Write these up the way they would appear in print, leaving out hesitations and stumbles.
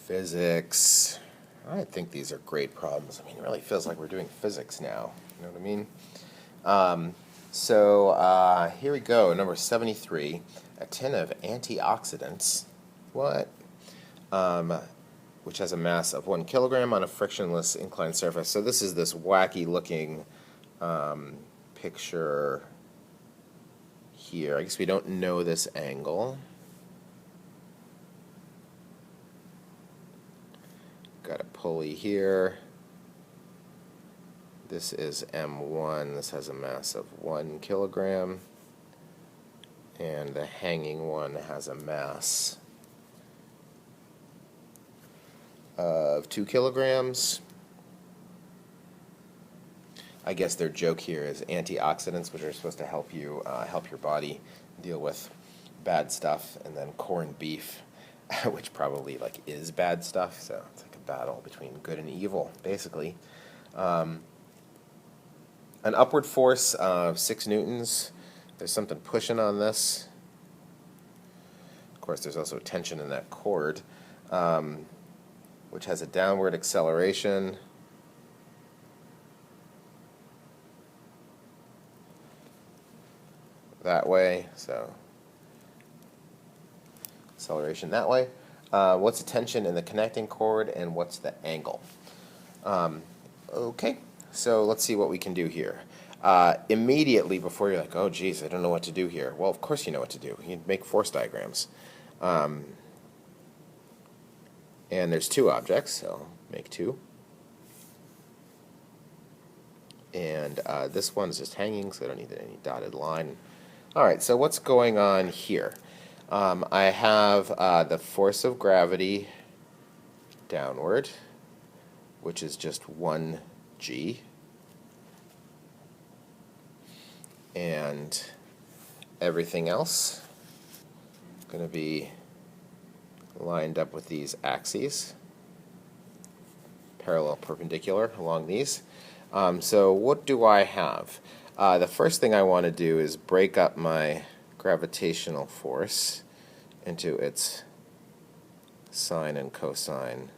Physics. I think these are great problems. I mean, it really feels like we're doing physics now. You know what I mean? Here we go. Number 73. A tin of antioxidants. What? Which has a mass of 1 kilogram on a frictionless inclined surface. So this is this wacky looking picture here. I guess we don't know this angle. Got a pulley here. This is M1. This has a mass of 1 kilogram. And the hanging one has a mass of 2 kilograms. I guess their joke here is antioxidants, which are supposed to help you help your body deal with bad stuff, and then corned beef, which probably is bad stuff. So it's like a battle between good and evil, basically. An upward force of 6 newtons. There's something pushing on this. Of course, there's also tension in that cord, which has a downward acceleration. That way, so acceleration that way. What's the tension in the connecting cord, and what's the angle? Okay, so let's see what we can do here. Immediately before you're like, oh geez, I don't know what to do here. Well, of course you know what to do. You make force diagrams. And there's 2 objects, so make 2. And this one's just hanging, so I don't need any dotted line. Alright, so what's going on here? I have the force of gravity downward, which is just 1g. And everything else is going to be lined up with these axes, parallel perpendicular along these. So what do I have? The first thing I want to do is break up my gravitational force into its sine and cosine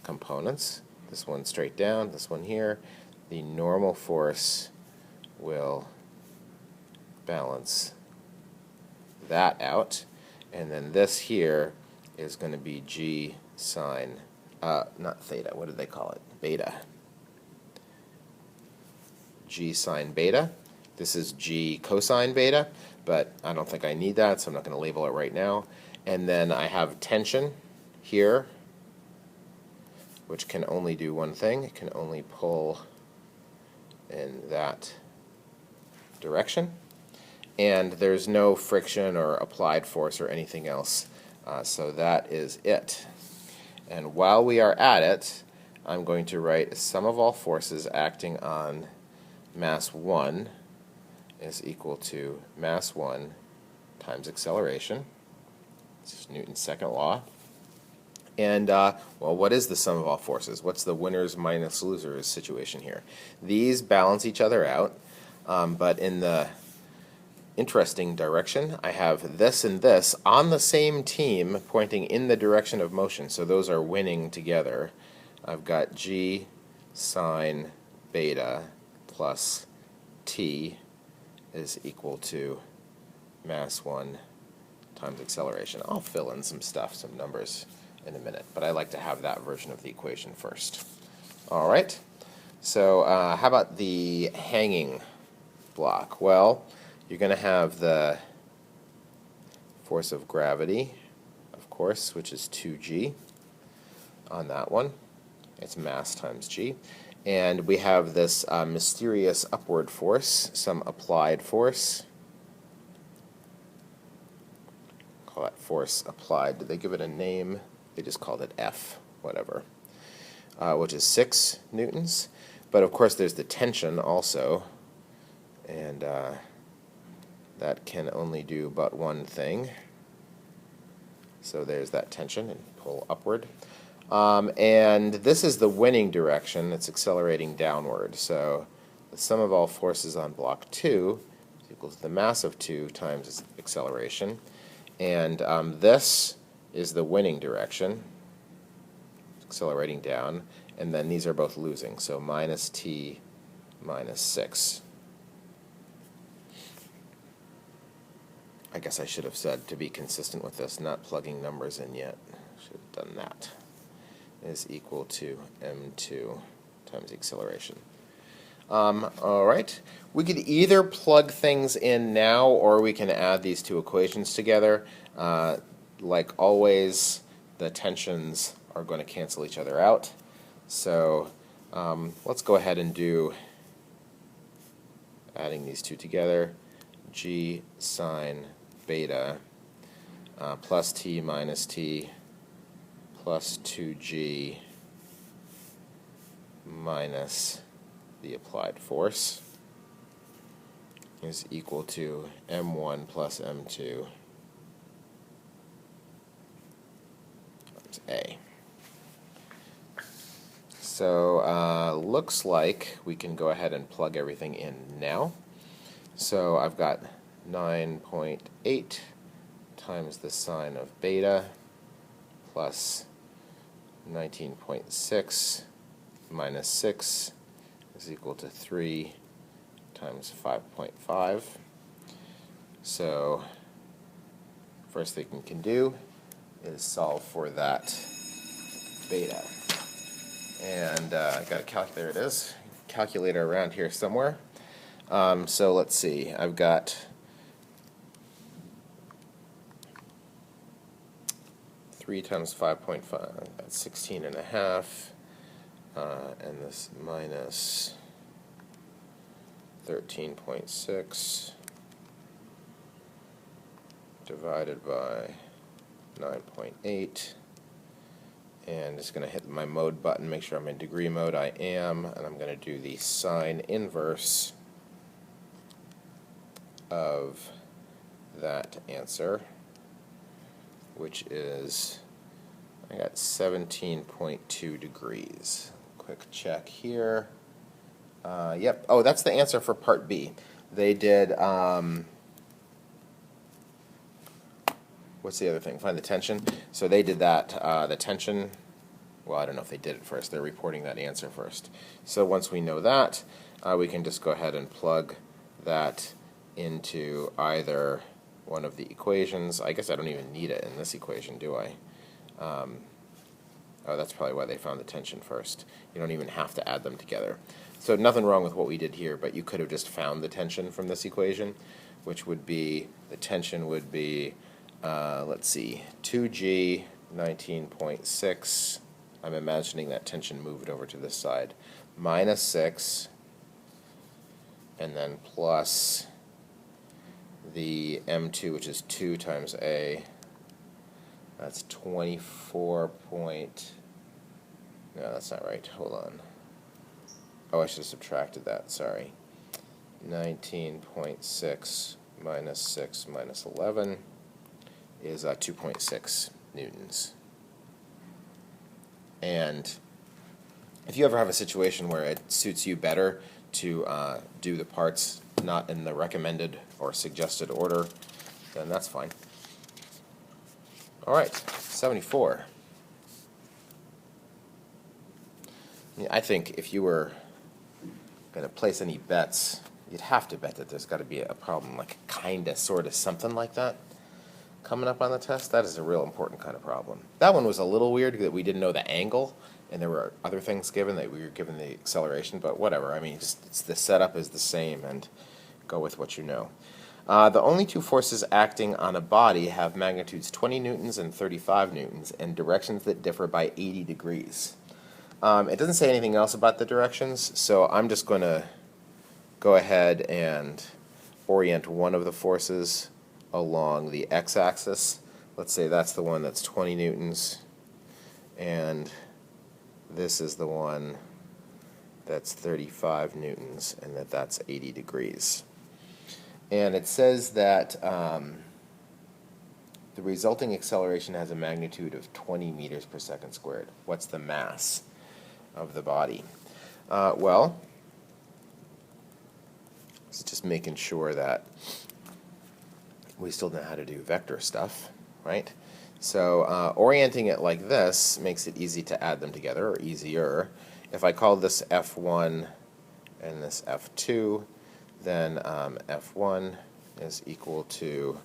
components. This one straight down, this one here. The normal force will balance that out, and then this here is going to be g sine, not theta, what do they call it? Beta. G sine beta. This is g cosine beta, but I don't think I need that, so I'm not going to label it right now. And then I have tension here, which can only do one thing. It can only pull in that direction. And there's no friction or applied force or anything else, so that is it. And while we are at it, I'm going to write sum of all forces acting on mass 1 is equal to mass 1 times acceleration. This is Newton's second law. And, well, what is the sum of all forces? What's the winners minus losers situation here? These balance each other out, but in the interesting direction, I have this and this on the same team pointing in the direction of motion, so those are winning together. I've got g sine beta plus t is equal to mass 1 times acceleration. I'll fill in some stuff, some numbers in a minute, but I like to have that version of the equation first. All right, so how about the hanging block? Well, you're going to have the force of gravity, of course, which is 2g on that one. It's mass times g. And we have this mysterious upward force, some applied force. Call that force applied. Did they give it a name? They just called it F, whatever, which is 6 newtons. But of course there's the tension also, and that can only do but one thing. So there's that tension, and pull upward. And this is the winning direction. It's accelerating downward. So the sum of all forces on block 2 is equal to the mass of 2 times its acceleration. And this is the winning direction. accelerating down, and then these are both losing, so minus t minus 6. I guess I should have said, to be consistent with this, not plugging numbers in yet. Should have done that. Is equal to m2 times the acceleration. All right. We could either plug things in now, or we can add these two equations together. Like always, the tensions are going to cancel each other out. So let's go ahead and do adding these two together. G sine beta plus t minus t plus 2g minus the applied force is equal to m1 plus m2 times a. So looks like we can go ahead and plug everything in now. So I've got 9.8 times the sine of beta plus 19.6 minus 6 is equal to 3 times 5.5. So first thing we can do is solve for that beta. And I got a calculator. There it is. Calculator around here somewhere. So let's see. I've got 3 times 5.5, that's 16.5, and this minus 13.6 divided by 9.8, and it's going to hit my mode button, make sure I'm in degree mode. I am, and I'm going to do the sine inverse of that answer, which is, I got 17.2 degrees. Quick check here. Yep. Oh, that's the answer for part B. They did, what's the other thing? Find the tension. So they did that, the tension, well, I don't know if they did it first. They're reporting that answer first. So once we know that, we can just go ahead and plug that into either one of the equations. I guess I don't even need it in this equation, do I? Oh, that's probably why they found the tension first. You don't even have to add them together. So nothing wrong with what we did here, but you could have just found the tension from this equation, which would be, the tension would be, let's see, 2g 19.6. I'm imagining that tension moved over to this side. Minus 6, and then plus the m2, which is 2 times a. That's 24 point, no, that's not right, hold on. Oh, I should have subtracted that, sorry. 19.6 minus 6 minus 11 is 2.6 newtons. And if you ever have a situation where it suits you better to do the parts not in the recommended or suggested order, then that's fine. All right, 74. I think if you were going to place any bets, you'd have to bet that there's got to be a problem, like kinda, sorta, something like that coming up on the test. That is a real important kind of problem. That one was a little weird that we didn't know the angle, and there were other things given that we were given the acceleration, but whatever. I mean, it's the setup is the same, and go with what you know. The only two forces acting on a body have magnitudes 20 newtons and 35 newtons, and directions that differ by 80 degrees. It doesn't say anything else about the directions, so I'm just going to go ahead and orient one of the forces along the x-axis. Let's say that's the one that's 20 newtons, and this is the one that's 35 newtons, and that's 80 degrees. And it says that the resulting acceleration has a magnitude of 20 meters per second squared. What's the mass of the body? Well, it's just making sure that we still know how to do vector stuff, right? So orienting it like this makes it easy to add them together, or easier. If I call this F1 and this F2, then F1 is equal to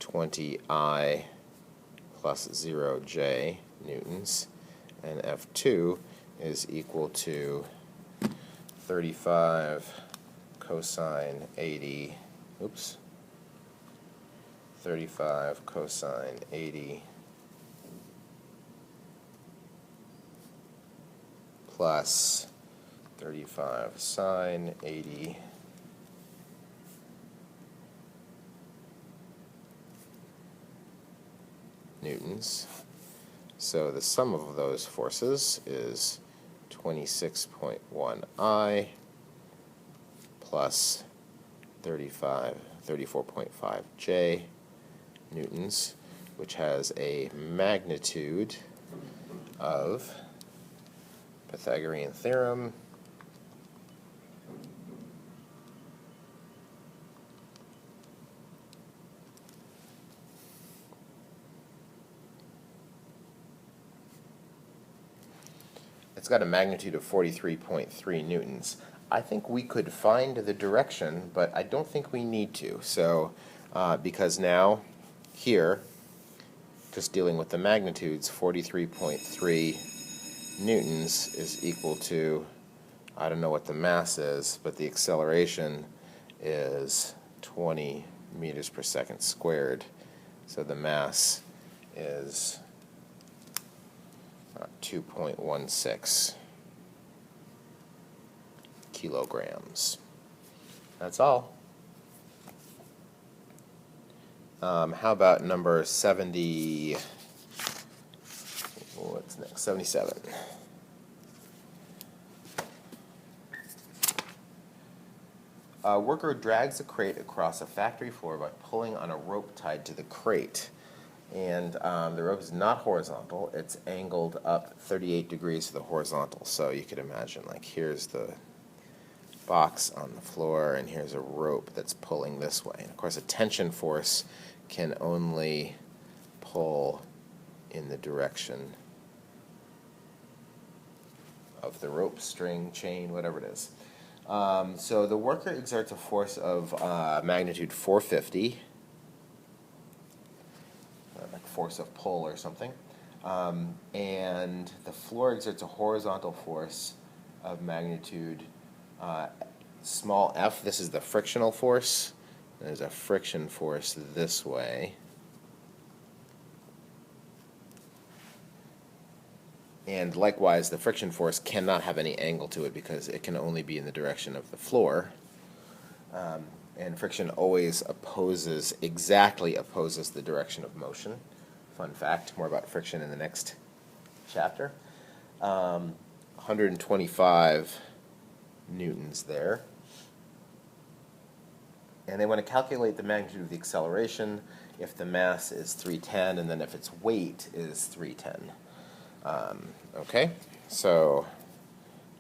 20I plus 0J newtons, and F2 is equal to 35 cosine 80, 35 cosine 80 plus 35 sine 80 newtons. So the sum of those forces is 26.1 I plus 34.5 J newtons, which has a magnitude of, Pythagorean theorem, it's got a magnitude of 43.3 newtons. I think we could find the direction, but I don't think we need to. So, because now, here, just dealing with the magnitudes, 43.3 newtons is equal to, I don't know what the mass is, but the acceleration is 20 meters per second squared. So the mass is 2.16 kilograms. That's all. How about number 70? What's next? 77. A worker drags a crate across a factory floor by pulling on a rope tied to the crate. And the rope is not horizontal. It's angled up 38 degrees to the horizontal. So you could imagine, like, here's the box on the floor, and here's a rope that's pulling this way. And of course, a tension force can only pull in the direction of the rope, string, chain, whatever it is. So the worker exerts a force of magnitude 450, like force of pull or something, and the floor exerts a horizontal force of magnitude small f. This is the frictional force. There's a friction force this way. And likewise, the friction force cannot have any angle to it because it can only be in the direction of the floor. And friction always exactly opposes the direction of motion. Fun fact, more about friction in the next chapter. 125 newtons there. And they want to calculate the magnitude of the acceleration if the mass is 310, and then if its weight is 310. Okay, so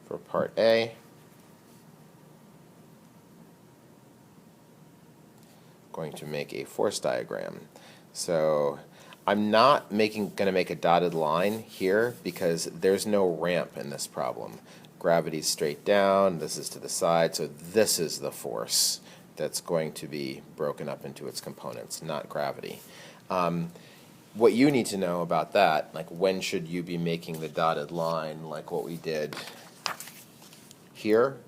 for part A, going to make a force diagram. So I'm not going to make a dotted line here because there's no ramp in this problem. Gravity's straight down, this is to the side, so this is the force that's going to be broken up into its components, not gravity. What you need to know about that, like when should you be making the dotted line, like what we did here,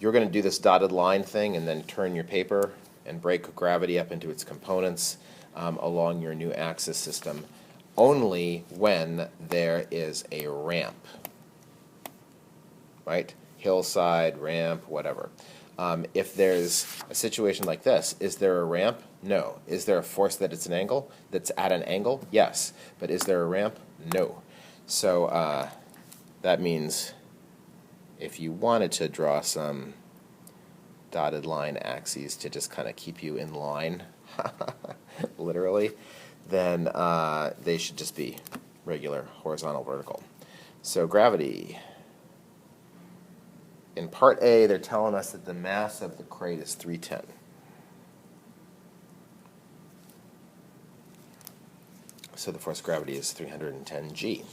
you're going to do this dotted line thing and then turn your paper and break gravity up into its components along your new axis system only when there is a ramp, right? Hillside, ramp, whatever. If there's a situation like this, is there a ramp? No. Is there a force that's at an angle? Yes. But is there a ramp? No. So that means if you wanted to draw some dotted line axes to just kind of keep you in line, literally, then they should just be regular horizontal, vertical. So gravity. In part A, they're telling us that the mass of the crate is 310. So the force of gravity is 310 G.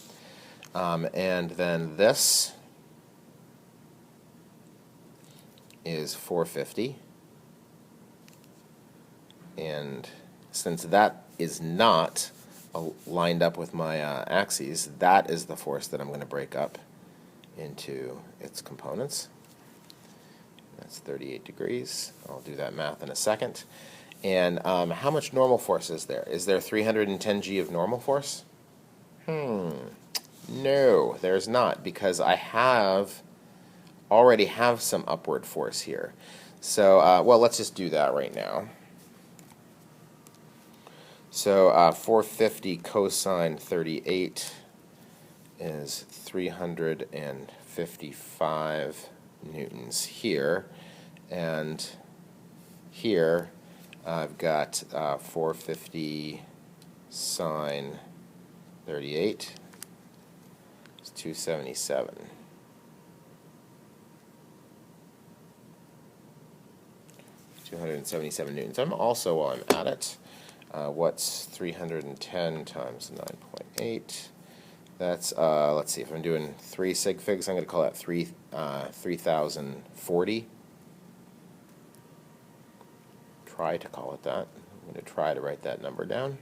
And then this is 450. And since that is not lined up with my axes, that is the force that I'm going to break up into its components. That's 38 degrees. I'll do that math in a second. And how much normal force is there? Is there 310 G of normal force? No, there's not, because I already have some upward force here. So, well, let's just do that right now. So 450 cosine 38 is 355 newtons here, and here I've got 450 sine 38 is 277. $277 newtons. I'm also, while I'm at it, what's 310 times 9.8? That's, let's see, if I'm doing 3 sig figs, I'm going to call that 3040. Try to call it that. I'm going to try to write that number down.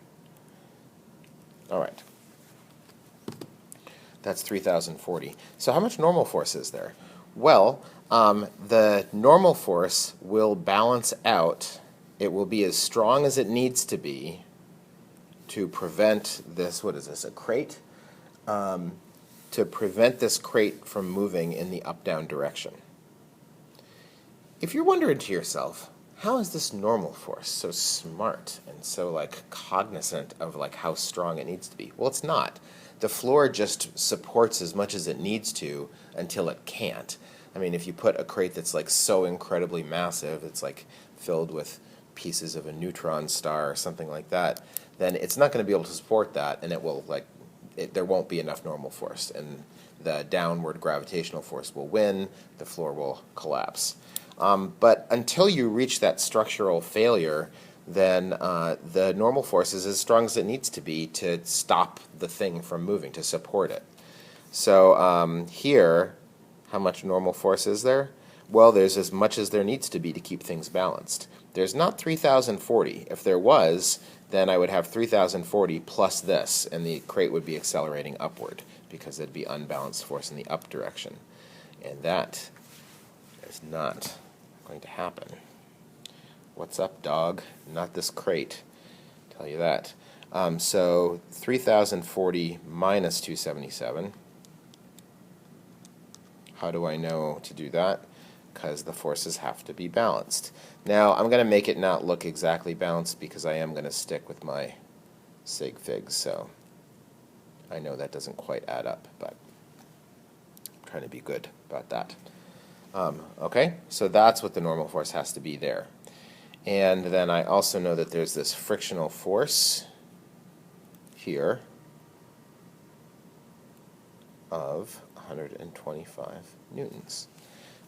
All right. That's 3040. So how much normal force is there? Well, the normal force will balance out. It will be as strong as it needs to be to prevent this, what is this, a crate? To prevent this crate from moving in the up-down direction. If you're wondering to yourself, how is this normal force so smart and so cognizant of how strong it needs to be? Well, it's not. The floor just supports as much as it needs to until it can't. I mean, if you put a crate that's so incredibly massive, it's filled with pieces of a neutron star or something like that, then it's not going to be able to support that, and it will there won't be enough normal force, and the downward gravitational force will win. The floor will collapse. But until you reach that structural failure, then the normal force is as strong as it needs to be to stop the thing from moving, to support it. So here, how much normal force is there? Well, there's as much as there needs to be to keep things balanced. There's not 3040. If there was, then I would have 3040 plus this, and the crate would be accelerating upward because there'd be unbalanced force in the up direction. And that is not going to happen. What's up, dog? Not this crate. I'll tell you that. So 3040 minus 277. How do I know to do that? Because the forces have to be balanced. Now, I'm going to make it not look exactly balanced because I am going to stick with my sig figs, so I know that doesn't quite add up, but I'm trying to be good about that. Okay, so that's what the normal force has to be there. And then I also know that there's this frictional force here of 125 newtons.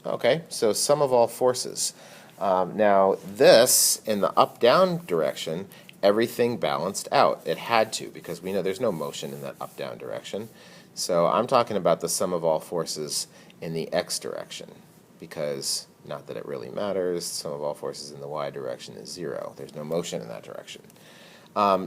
Okay, so sum of all forces. Now this, in the up-down direction, everything balanced out. It had to, because we know there's no motion in that up-down direction. So I'm talking about the sum of all forces in the x direction, because, not that it really matters, sum of all forces in the y direction is 0. There's no motion in that direction.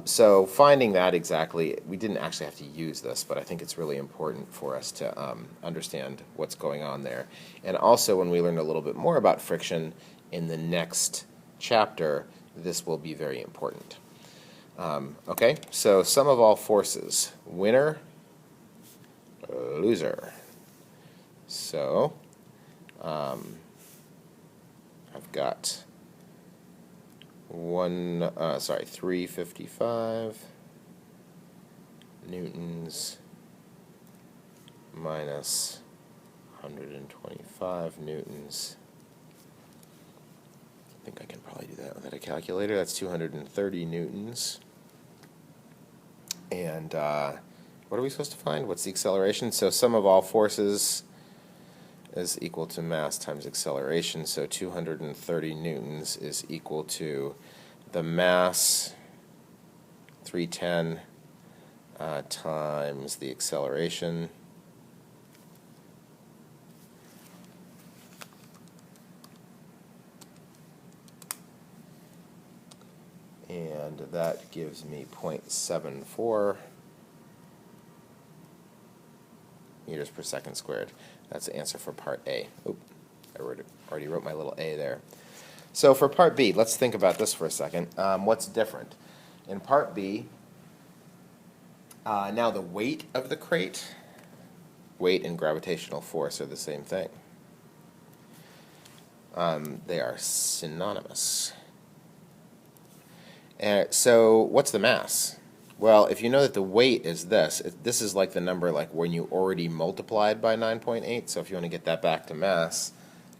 So finding that exactly, we didn't actually have to use this, but I think it's really important for us to understand what's going on there. And also, when we learn a little bit more about friction in the next chapter, this will be very important. Okay, so sum of all forces, winner, loser. So I've got 355 newtons minus 125 newtons. I think I can probably do that without a calculator. That's 230 newtons. And what are we supposed to find? What's the acceleration? So sum of all forces is equal to mass times acceleration. So 230 newtons is equal to the mass, 310, times the acceleration. And that gives me 0.74 meters per second squared. That's the answer for part A. Oop, I already wrote my little A there. So for part B, let's think about this for a second. What's different? In part B, now the weight of the crate, weight and gravitational force are the same thing. They are synonymous. So what's the mass? Well, if you know that the weight is this, this is like the number like when you already multiplied by 9.8. So if you want to get that back to mass,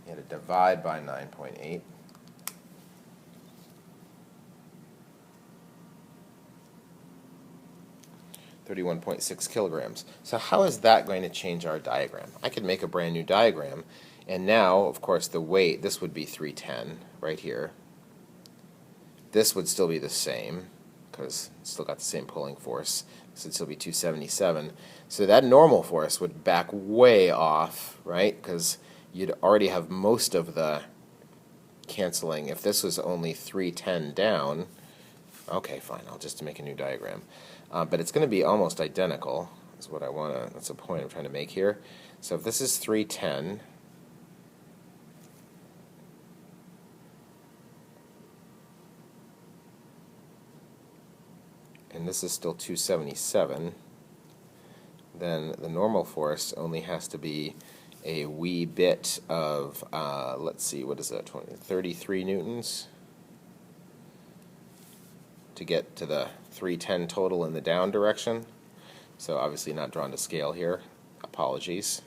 you have to divide by 9.8. .6 kilograms. So how is that going to change our diagram? I could make a brand new diagram, and now, of course, the weight, this would be 310 right here. This would still be the same, because it's still got the same pulling force. This would still be 277. So that normal force would back way off, right? Because you'd already have most of the canceling. If this was only 310 down, okay, fine, I'll just make a new diagram. But it's going to be almost identical, is what I want to, that's the point I'm trying to make here. So if this is 310, and this is still 277, then the normal force only has to be a wee bit of, let's see, what is that, 33 newtons to get to the 310 total in the down direction. So obviously not drawn to scale here. Apologies.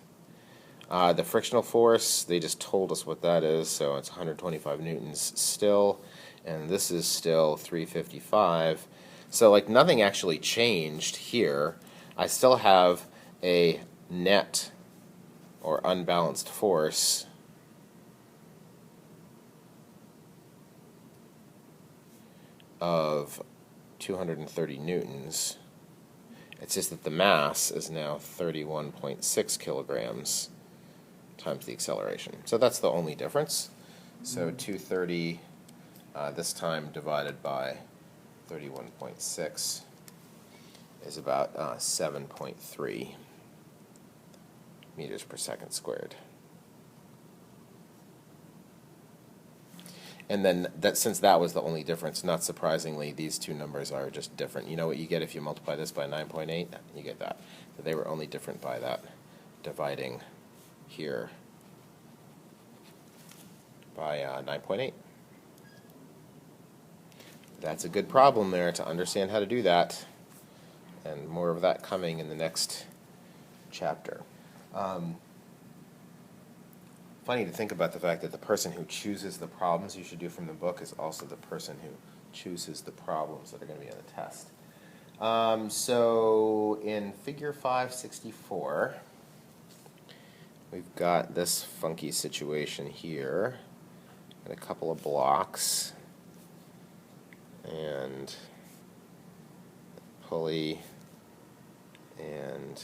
The frictional force, they just told us what that is, so it's 125 newtons still, and this is still 355. So like nothing actually changed here. I still have a net or unbalanced force of 230 newtons. It's just that the mass is now 31.6 kilograms times the acceleration. So that's the only difference. So 230 this time divided by 31.6 is about 7.3 meters per second squared. And then, since that was the only difference, not surprisingly, these two numbers are just different. You know what you get if you multiply this by 9.8? You get that. So they were only different by that dividing here by 9.8. That's a good problem there to understand how to do that. And more of that coming in the next chapter. Funny to think about the fact that the person who chooses the problems you should do from the book is also the person who chooses the problems that are going to be on the test. So in figure 564, we've got this funky situation here, and a couple of blocks, and pulley, and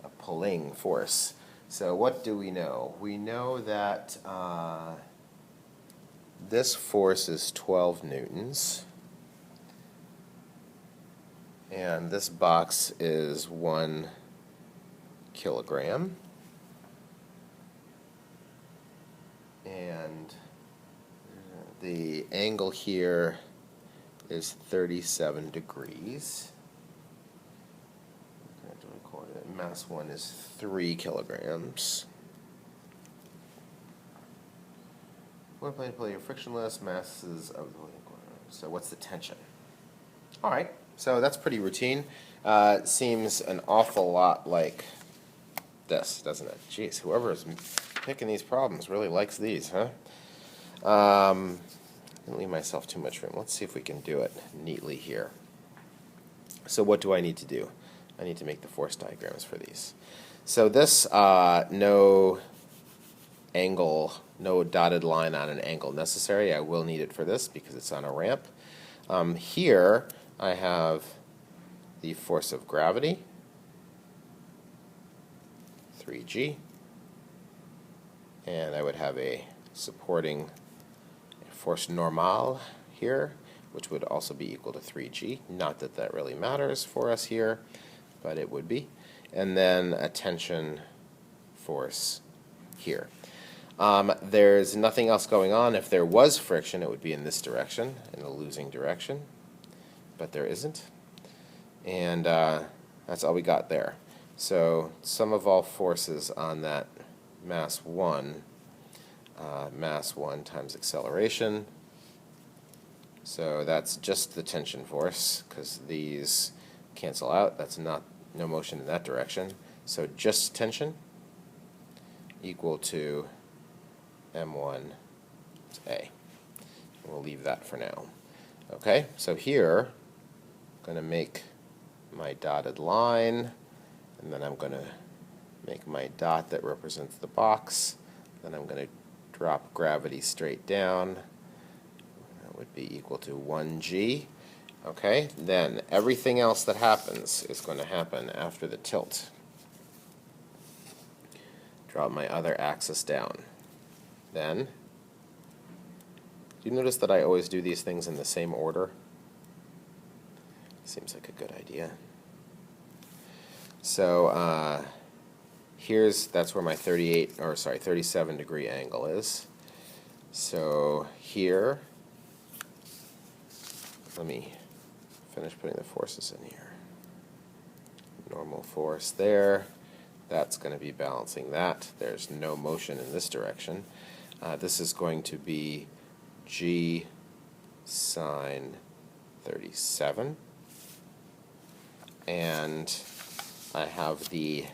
a pulling force. So what do we know? We know that this force is 12 newtons, and this box is 1 kilogram, and the angle here is 37 degrees. Mass 1 is 3 kilograms. One plane player frictionless, masses of the so what's the tension? All right, so that's pretty routine. Seems an awful lot like this, doesn't it? Jeez, whoever is picking these problems really likes these, huh? I didn't leave myself too much room. Let's see if we can do it neatly here. So what do I need to do? I need to make the force diagrams for these. So this, no angle, no dotted line on an angle necessary. I will need it for this because it's on a ramp. Here I have the force of gravity, 3g, and I would have a supporting force normale here, which would also be equal to 3g. Not that that really matters for us here, but it would be. And then a tension force here. There's nothing else going on. If there was friction, it would be in this direction, in the losing direction, but there isn't. And that's all we got there. So sum of all forces on that mass 1 times acceleration. So that's just the tension force, because these cancel out. That's no motion in that direction. So just tension equal to m1a. We'll leave that for now. Okay, so here I'm going to make my dotted line, and then I'm going to make my dot that represents the box. Then I'm going to drop gravity straight down. That would be equal to 1g. Okay, then everything else that happens is going to happen after the tilt. Drop my other axis down. Then, do you notice that I always do these things in the same order? Seems like a good idea. So that's where my 37 degree angle is. So here, let me finish putting the forces in here. Normal force there. That's going to be balancing that. There's no motion in this direction. This is going to be g sine 37. And I have the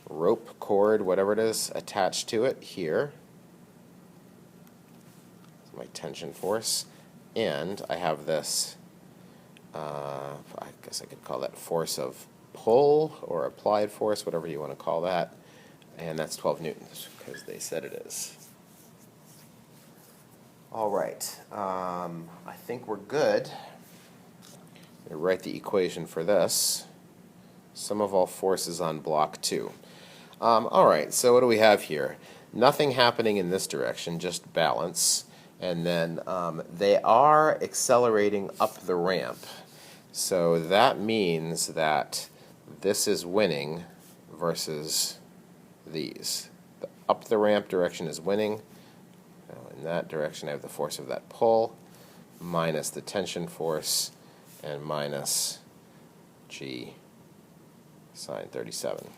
rope cord, whatever it is, attached to it here. That's my tension force. And I have this, I guess I could call that force of pull or applied force, whatever you want to call that. And that's 12 newtons, because they said it is. All right, I think we're good. I'm going to write the equation for this. Sum of all forces on block 2. All right, so what do we have here? Nothing happening in this direction, just balance. And then they are accelerating up the ramp. So that means that this is winning versus these. The up the ramp direction is winning. In that direction I have the force of that pull minus the tension force and minus g sine 37.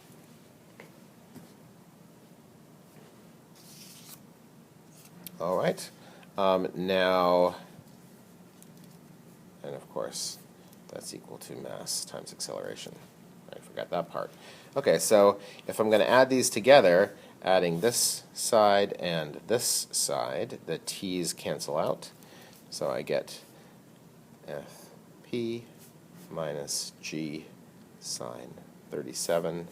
All right. Now, and of course, that's equal to mass times acceleration. I forgot that part. Okay, so if I'm going to add these together, adding this side and this side, the t's cancel out. So I get fp minus g sine 37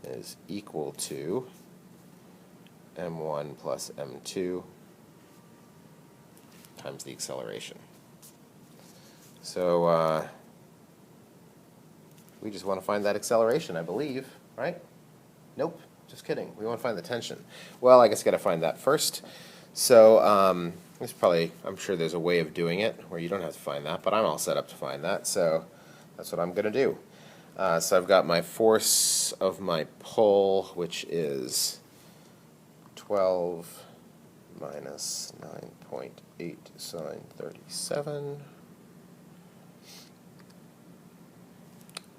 is equal to m1 plus m2 times the acceleration. So we just want to find that acceleration, I believe, right? Nope, just kidding. We want to find the tension. Well, I guess I got to find that first. So there's probably, I'm sure there's a way of doing it where you don't have to find that, but I'm all set up to find that, so that's what I'm going to do. So I've got my force of my pull, which is 12 minus 9.8 sine 37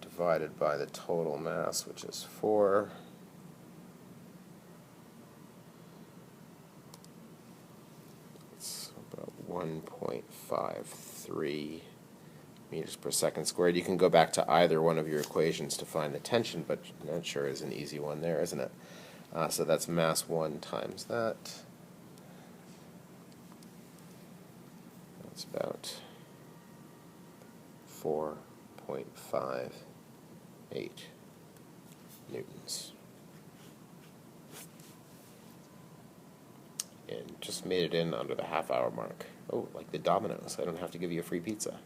divided by the total mass, which is 4. It's about 1.53 meters per second squared. You can go back to either one of your equations to find the tension, but that sure is an easy one there, isn't it? So that's mass 1 times that. That's about 4.58 newtons. And just made it in under the half-hour mark. Oh, like the Domino's. I don't have to give you a free pizza.